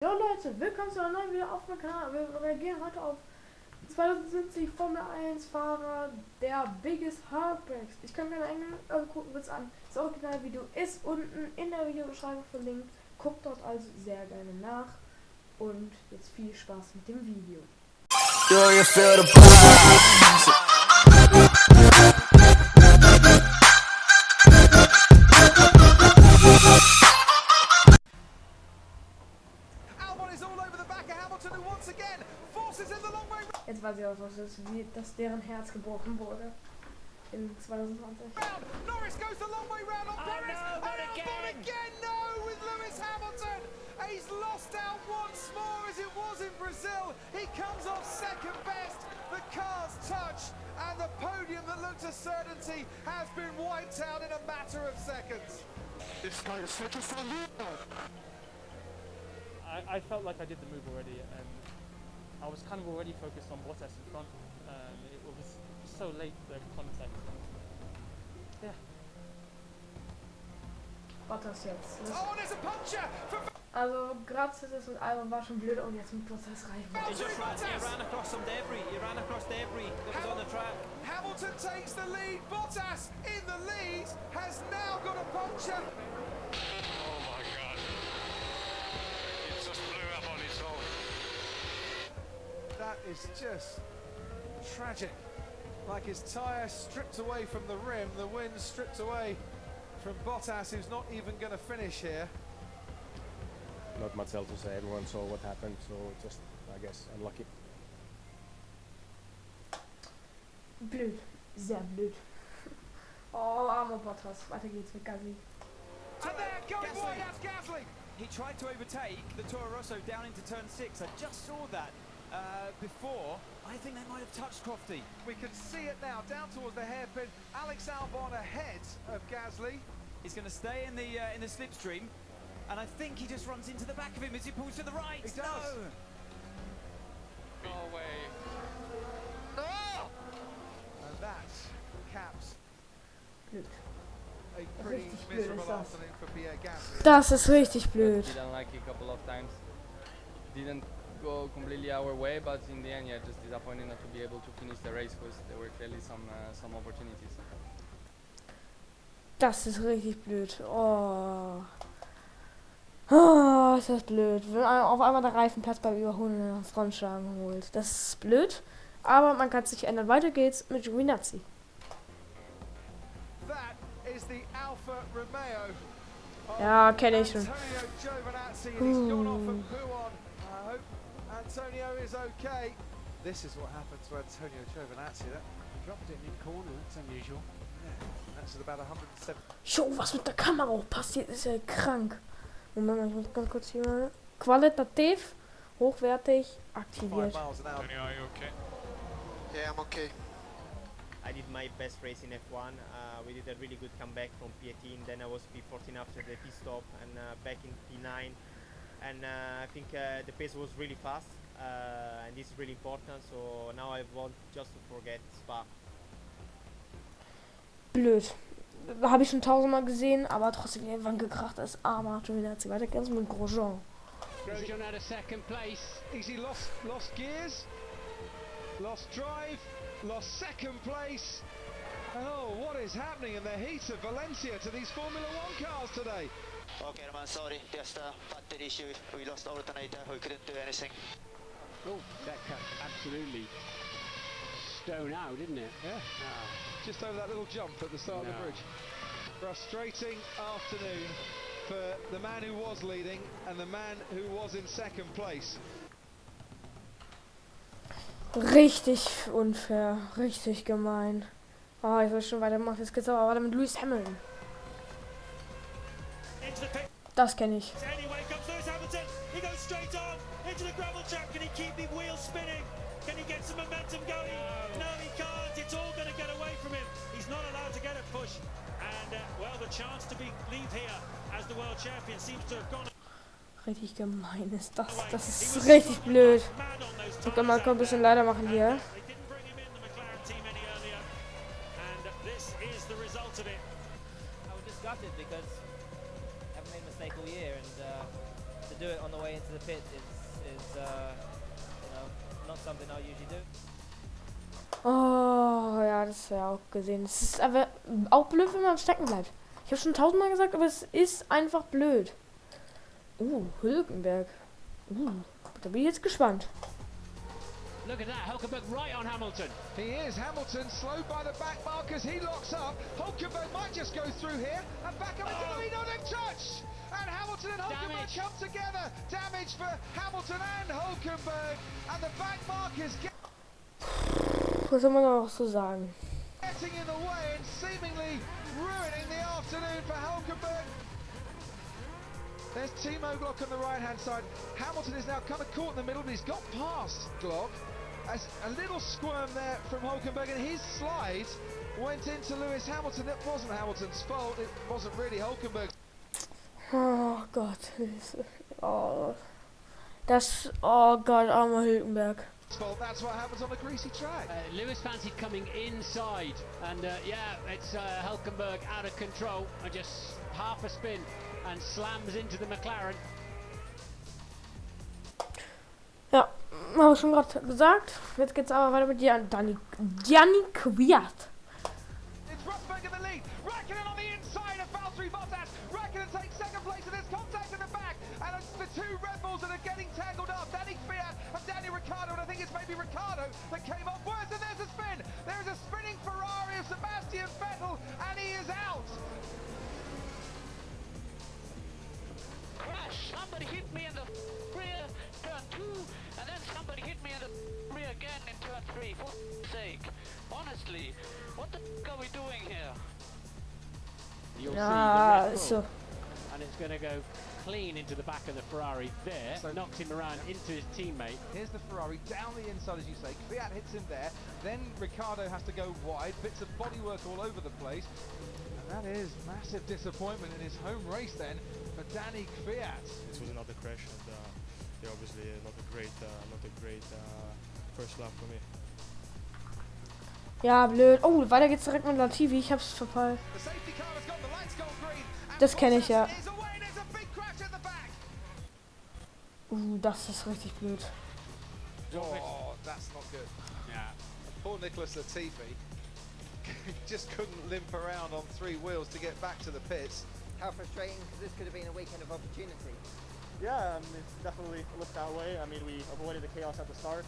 Jo Leute, willkommen zu einer neuen Video auf meinem Kanal. Wir reagieren heute auf 2070 Formel 1 Fahrer der Biggest Heartbreaks. Ich kann keine Englisch, also gucken wir es an. Das Originalvideo ist unten in der Videobeschreibung verlinkt. Guckt dort also sehr gerne nach. Und jetzt viel Spaß mit dem Video. Jetzt weiß ich auch, was ist, wie dass deren Herz gebrochen wurde in 2020. Norris goes the long way round on Perez, and Albon again, no, with Lewis Hamilton. He's lost out once more as it was in Brazil. He comes off second best. The cars touch, and the podium that looked a certainty has been wiped out in a matter of seconds. This guy is such a I felt like I did the move already, and I was kind of already focused on Bottas in front. It was so late, the contact. Yeah. Bottas jetzt. Oh, there's a puncture from Also gerade das mit Albon war schon blöd und jetzt mit Bottas rein. He ran across some debris. He ran across debris that was on the track. Hamilton takes the lead. Bottas in the lead has now got a puncture. Oh my god. It just blew up on its own. That is just tragic. Like his tyre stripped away from the rim, the wind stripped away from Bottas, who's not even going to finish here. Not much else to say. Everyone saw what happened, so just, I guess, unlucky. Blöd. Sehr blöd. Oh, armer Bottas. Weiter geht's mit Gasly. And there, going Gasly. wide, that's Gasly. He tried to overtake the Toro Rosso down into turn 6. I just saw that before. I think they might have touched Crofty. We can see it now, down towards the hairpin. Alex Albon ahead of Gasly. He's going to stay in the slipstream, and I think he just runs into the back of him as he pulls to the right. He does. No. No way. And that caps Blöd. a pretty Richtig blöd miserable ist das. afternoon for Pierre Gasly. Das ist richtig blöd. Didn't like it a couple of times. Didn't go completely our way, but in the end, yeah, just disappointing not to be able to finish the race because there were clearly some opportunities. Das ist richtig blöd. Oh. Oh, ist das blöd. Wenn auf einmal der Reifenplatz beim Überholen in der Frontscheiben holt. Das ist blöd. Aber man kann es nicht ändern. Weiter geht's mit Giovinazzi. That is the Alfa Romeo. of Ja, kenne ich schon. Antonio Giovinazzi, and he's gone off and poo on. I hope Antonio is okay. This is what happened to Antonio Giovinazzi. That dropped it in corner. That's unusual. Yeah, that's at about 107. Jo, was mit der Kamera auch passiert, ist ja krank. Moment, ich muss ganz kurz hier mal. Qualitativ, hochwertig, aktiviert. miles an hour. Tony, are you okay? Yeah, I'm okay. I did my best race in F1. We did a really good comeback from P18. Then I was P14 after the pit stop, and back in P9. And I think the pace was really fast, and this is really important. So now I want just to forget Spa. Blöd. Habe ich schon tausendmal gesehen, aber trotzdem irgendwann gekracht als armer Giovinazzi. Weiter geht's mit Grosjean. Grosjean had a second place. Is he lost gears? Lost drive? Lost second place? Oh, what is happening in the heat of Valencia to these Formula One cars today? Okay, man, sorry. Just a battery issue. We lost alternator. We couldn't do anything. Oh, that cut absolutely stone out, didn't it? Yeah. Just over that little jump at the start of the bridge. Frustrating afternoon for the man who was leading and the man who was in second place. Richtig unfair, richtig gemein. Oh, ich will schon weitermachen. Jetzt geht's aber weiter mit Lewis Hamilton. Das kenne ich. Anyway, comes Lewis Hamilton. He goes straight on into the gravel trap. Can he keep the wheels spinning? Can he get some momentum going? No, he can't. It's all going to get away from him. He's not allowed to get a push. And, well, the chance to leave here as the world champion seems to have gone. Richtig gemein ist das. Das ist richtig blöd. Ich kann mal ein bisschen leider machen hier. They didn't bring him in the McLaren team any earlier. And this is the result of it. I was disgusted because I haven't made a mistake all year, and the do it on the way into the pit is you know, not something I'll usually do. Oh, ja, das wäre auch gesehen. Es ist aber auch blöd, wenn man stecken bleibt. Ich habe schon 1000-mal gesagt, aber es ist einfach blöd. Hülkenberg. Da bin ich jetzt gespannt. Look at that, Hulkenberg right on Hamilton. He is. Hamilton slowed by the back markers. He locks up. Hulkenberg might just go through here and back up into the lead on a touch. And Hamilton and Hulkenberg come together. Damage for Hamilton and Hulkenberg. And the back markers Was soll man noch so sagen? getting in the way and seemingly ruining the afternoon for Hulkenberg. There's Timo Glock on the right-hand side. Hamilton is now kind of caught in the middle, but he's got past Glock. As a little squirm there from Hulkenberg, and his slide went into Lewis Hamilton. It wasn't Hamilton's fault. It wasn't really Hulkenberg's. Oh Gott. Oh Gott, armer Hülkenberg. That's what happens on a greasy track. Lewis fancied coming inside, and yeah, it's Hulkenberg out of control and just half a spin and slams into the McLaren. Ja, habe ich schon gerade gesagt. Jetzt geht's aber weiter mit Gianni Kvyat. It's Rosberg in the lead. Raikkonen on the inside of Valtteri Bottas. Raikkonen takes second place, and there's contact in the back. And it's the two Red Bulls that are getting tangled up. Danny Kvyat and Danny Ricciardo, and I think it's maybe Ricciardo that came up worse. And there's a spin. There's a spinning Ferrari of Sebastian Vettel, and he is out. Crash! Somebody hit me in the rear, turn 2, and then somebody hit me in the rear again in turn 3. For sake, honestly, what the f are we doing here? You'll see the Red Bull, so. and it's going to go clean into the back of the Ferrari there, So knocked him around into his teammate. Here's the Ferrari down the inside, as you say. Kvyat hits him there. Then Ricciardo has to go wide. Bits of bodywork all over the place. And that is massive disappointment in his home race then for Danny Kvyat. This was another crash, and yeah, obviously not a great first lap for me. Ja, blöd. Oh, weiter geht's direkt mit Latifi. Ich hab's verpeilt. Das kenne ich ja. Das ist richtig blöd. Oh, that's not good. Yeah. Poor Nicholas Latifi just couldn't limp around on 3 wheels to get back to the pits. How frustrating, because this could have been a weekend of opportunity. Yeah, it definitely looked that way. I mean, we avoided the chaos at the start.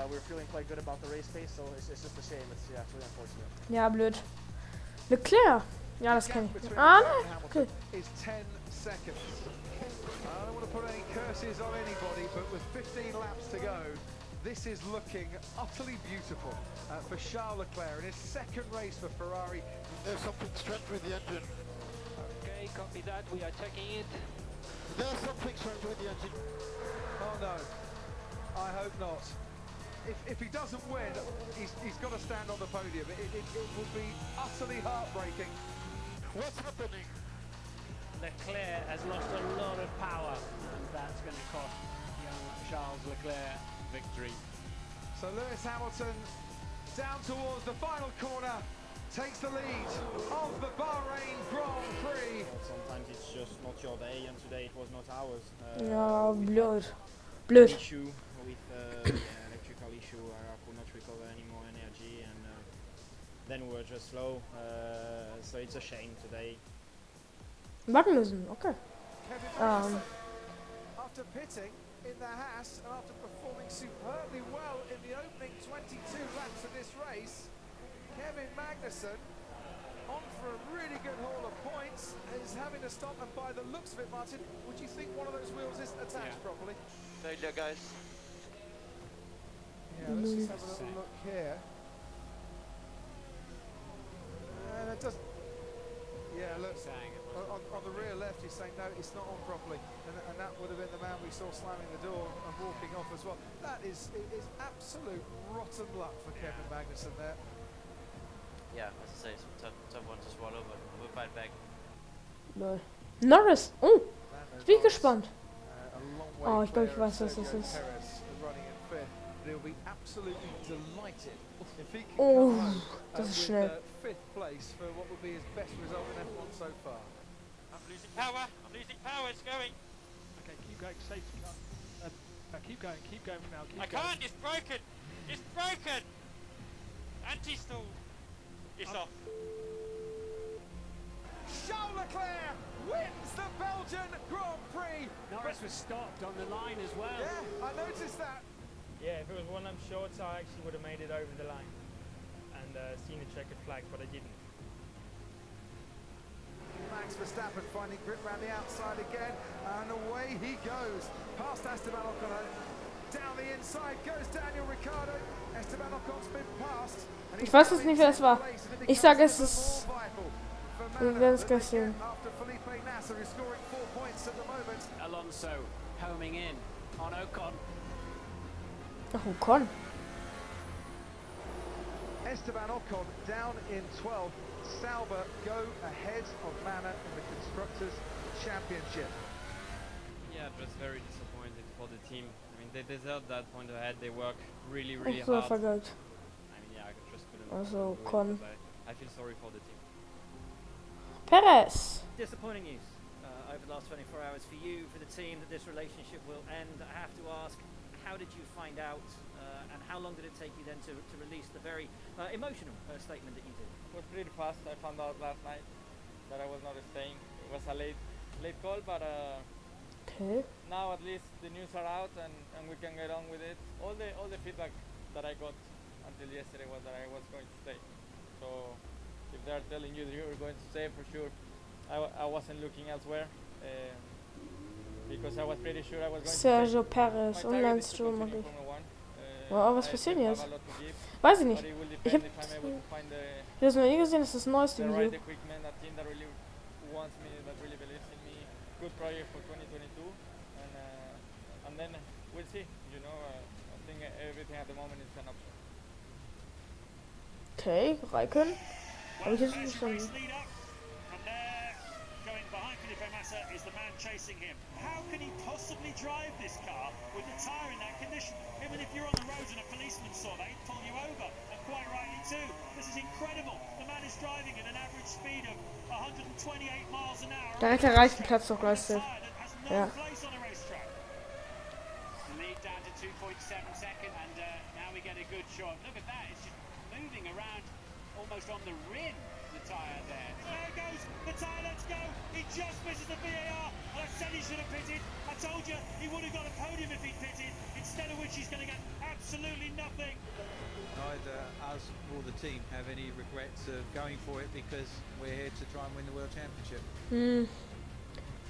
We were feeling quite good about the race pace, so it's just a shame. It's really unfortunate. Ja, blöd. Leclerc. Ja, das kenne ich. Ah, nein. Okay. Is 10 seconds. I don't want to put any curses on anybody, but with 15 laps to go, this is looking utterly beautiful for Charles Leclerc in his second race for Ferrari. There's something strange with the engine. Okay, copy that. We are checking it. There's something strange with the engine. Oh no, I hope not. If he doesn't win, he's got to stand on the podium. It would be utterly heartbreaking. What's happening? Leclerc has lost a lot of power, and that's going to cost young Charles Leclerc victory. So Lewis Hamilton down towards the final corner takes the lead of the Bahrain Grand Prix. Sometimes it's just not your day, and today it was not ours. Ja, blöd. Blöd. Issue with electrical issue. I could not recover any more energy, and then we were just slow. So it's a shame today. Warten müssen, okay. After pitting in the Haas and after performing superbly well in the opening 22 laps of this race, Kevin Magnussen, on for a really good haul of points, is having to stop, and by the looks of it, Martin, would you think one of those wheels isn't attached properly? Failure, guys. Yeah, let's just have a little look here. And it doesn't. Yeah, look, on the rear left he's saying no, it's not on properly, and that would have been the man we saw slamming the door and walking off as well. That is absolute rotten luck for Kevin Magnussen there. Yeah, as I say, it's a tough one to swallow, but we'll fight back. Lol. Norris. Oh, jetzt bin ich gespannt. Oh, ich glaube, ich weiß, was das ist. He'll be absolutely delighted if he can Oh, come home das ist with schnell. 5th place for what would be his best result in F1 so far. losing power. I'm losing power. It's going. Okay, keep going. Safety car. Keep going now. I can't. It's broken. It's broken. Anti-stall. It's off. Charles Leclerc wins the Belgian Grand Prix. Norris was stopped on the line as well. Yeah, I noticed that. Yeah, if it was one lap shorter, I actually would have made it over the line and seen the checkered flag, but I didn't. Max Verstappen finding grip round the outside again, and away he goes. Past Esteban Ocon, down the inside goes Daniel Ricciardo. Esteban Ocon's been passed. Ich weiß jetzt nicht, wer es war. Ich sage, es ist... Wir werden es gleich sehen. Alonso homing in on Ocon. Ach, Ocon. Esteban Ocon down in 12th. Sauber go ahead of Manor in the Constructors' Championship. Yeah, just very disappointed for the team. I mean, they deserve that point ahead. They work really, really So hard. vergalt. I mean, yeah, I just couldn't. Also, do it, Ocon. but I feel sorry for the team. Perez. Disappointing news over the last 24 hours for you, for the team, that this relationship will end. I have to ask, how did you find out, and how long did it take you then to release the very emotional statement that you did? It was pretty fast. I found out last night that I was not staying. It was a late call, but okay. Now at least the news are out and we can get on with it. All the feedback that I got until yesterday was that I was going to stay. So if they're telling you that you were going to stay, for sure, I wasn't looking elsewhere. Because I was pretty sure I was going Sergio to stay. Perez, Online-Strom mache ich. Wow, was passiert jetzt? Weiß ich nicht. Ich hab das noch nie gesehen, das ist das neueste Video. Right equipment, a team that really wants me, that really believes in me. Good project for 2022, and then we'll see. You know, I think everything at the moment is an option. Okay, Raikön. Hab ich jetzt nicht verstanden. Is the man chasing him. How can he possibly drive this car with the tyre in that condition? Even if you're on the road and a policeman saw that, he'd pull you over, and quite rightly too. This is incredible. The man is driving at an average speed of 128 miles an hour. Da hätte er Reifenplatz doch leistet. Ja. Lead down to 2.7 seconds, and now we get a good shot. Look at that, it's just moving around almost on the rim, the tyre there. There goes the tyre, let's go. He just misses the VAR. I said he should have pitted. I told you he would have got a podium if he'd pitted, instead of which he's going to get absolutely nothing. Neither us or the team have any regrets of going for it because we're here to try and win the World Championship.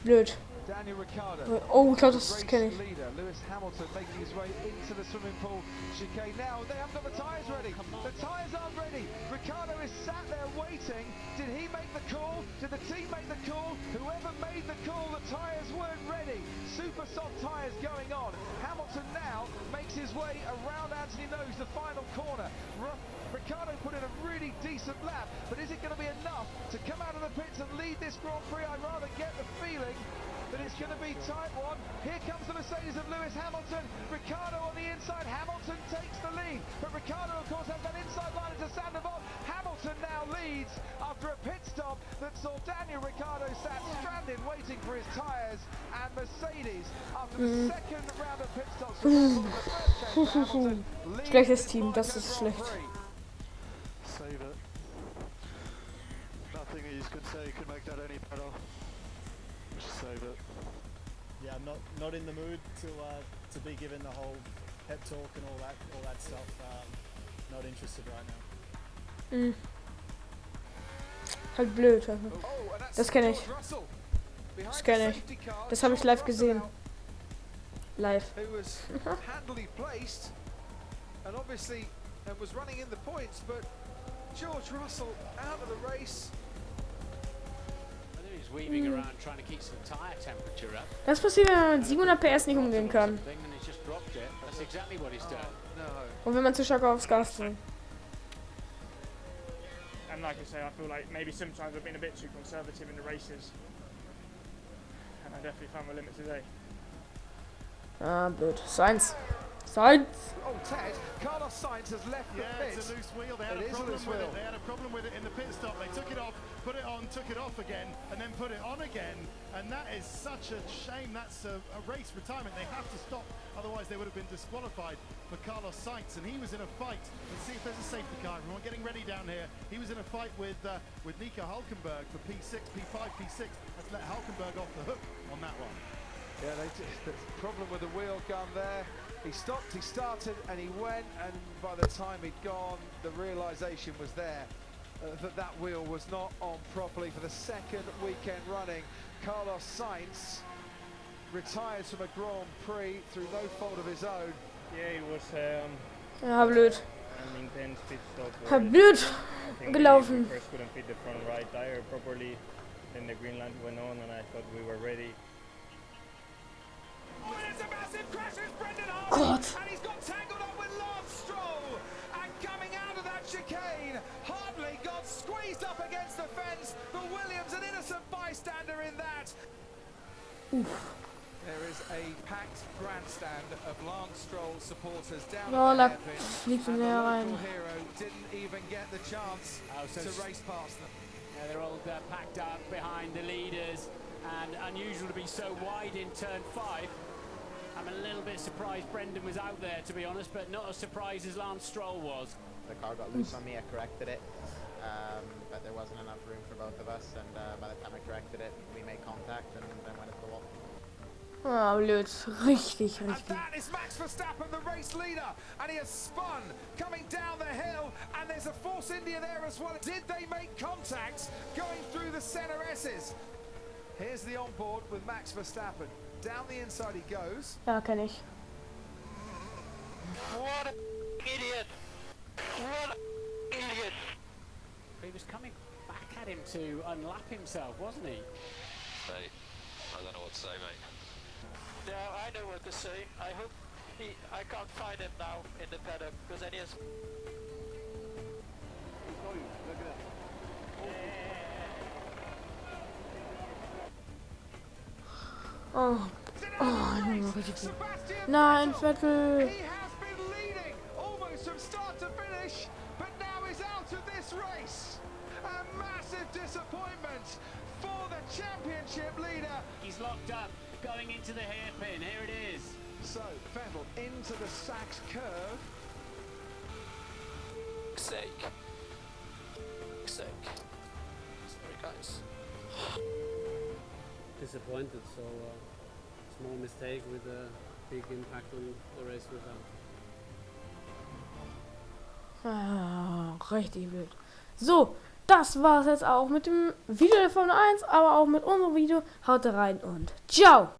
Blöd. Daniel Ricciardo. Oh, ich glaube, das kenne ich. Leader Lewis Hamilton making his way into the swimming pool chicane. Now they haven't got the tyres ready. The tyres aren't ready. Ricciardo is sat there waiting. Did he make the call? Did the team make the call? Whoever made the call, the tyres weren't ready. Super soft tyres going on. Hamilton now makes his way around Anthony Nose, the final corner. Ricciardo put in a really decent lap, but is it going to be enough to come out of the pits and lead this Grand Prix? I'd rather get the feeling that it's going to be tight one. Here comes the Mercedes of Lewis Hamilton. Ricciardo on the inside. Hamilton takes the lead, but Ricciardo, of course, has that inside line into Sandoval. Hamilton now leads after a pit stop that saw Daniel Ricciardo sat stranded waiting for his tyres, and Mercedes, after the second round of pit stops, Schlechtes Team, das ist schlecht. Save it. Nothing you could say could make that any better. Just save it. Yeah, I'm not in the mood to be given the whole pep talk and all that stuff. Not interested right now. Halt blöd. Das kenne ich. Das kenne ich. Das habe ich live gesehen. Live. Handily placed, and obviously was running in the points, but George Russell out of the race. He's weaving around trying to keep some tire temperature up. Das passiert, wenn man mit 700 PS nicht umgehen kann. That's exactly what he's done. Und wenn man zu stark aufs Gas drückt. And like I say, I feel like maybe sometimes I've been a bit too conservative in the races. And I definitely found my limit today. Ah, blöd. Sainz. Sainz. Oh, Ted, Carlos Sainz has left the pit. It's a loose wheel. They had It a is a problem loose with wheel. it. They had a problem with it in the pit stop. They took it off, put it on, took it off again, and then put it on again. And that is such a shame. That's a race retirement. They have to stop, otherwise they would have been disqualified for Carlos Sainz. And he was in a fight. Let's see if there's a safety car. Everyone getting ready down here. He was in a fight with Nico Hülkenberg for P6, P5, P6. Let's let Hülkenberg off the hook on that one. Yeah, the problem with the wheel gun there. He stopped, he started, and he went, and by the time he'd gone, the realization was there that wheel was not on properly for the second weekend running. Carlos Sainz retires from a Grand Prix through no fault of his own. Yeah, it was Ja, blöd. an intense pit stop. Ja, blöd I think gelaufen. we first couldn't fit the front right tire properly. Then the green light went on, and I thought we were ready. Gott. And he's got tangled up with Lance Stroll, and coming out of that chicane, Hartley got squeezed up against the fence, but Williams an innocent bystander in that. There is a packed grandstand of Lance Stroll supporters down Oh, at da the hairpin, fliegt and er the näher local rein. hero didn't even get the chance to race past them. Yeah, they're all packed up behind the leaders, and unusual to be so wide in turn 5. I'm a little bit surprised Brendan was out there, to be honest, but not as surprised as Lance Stroll was. The car got loose on me, I corrected it, but there wasn't enough room for both of us, and by the time I corrected it, we made contact and then went into the wall. Ah, blöd. Richtig, And richtig. that is Max Verstappen, the race leader, and he has spun coming down the hill, and there's a Force India there as well. Did they make contact going through the center S's? Here's the onboard with Max Verstappen. Down the inside he goes. Ja, kenn ich. What an idiot! What an idiot! He was coming back at him to unlap himself, wasn't he? Mate, I don't know what to say, mate. Yeah, I know what to say. I hope I can't find him now in the paddock, because then he has... Oh. Oh, richtig. Nein, Vettel. He has been leading almost from start to finish, but now he's out of this race. A massive disappointment for the championship leader. He's locked up, going into the hairpin. Here it is. So, Vettel into the Sachs curve. Sake. Sorry, guys. Disappointed, so small mistake with a big impact on the race result. Ah, richtig blöd. So, das war's jetzt auch mit dem Video der Formel 1, aber auch mit unserem Video. Haut rein und ciao!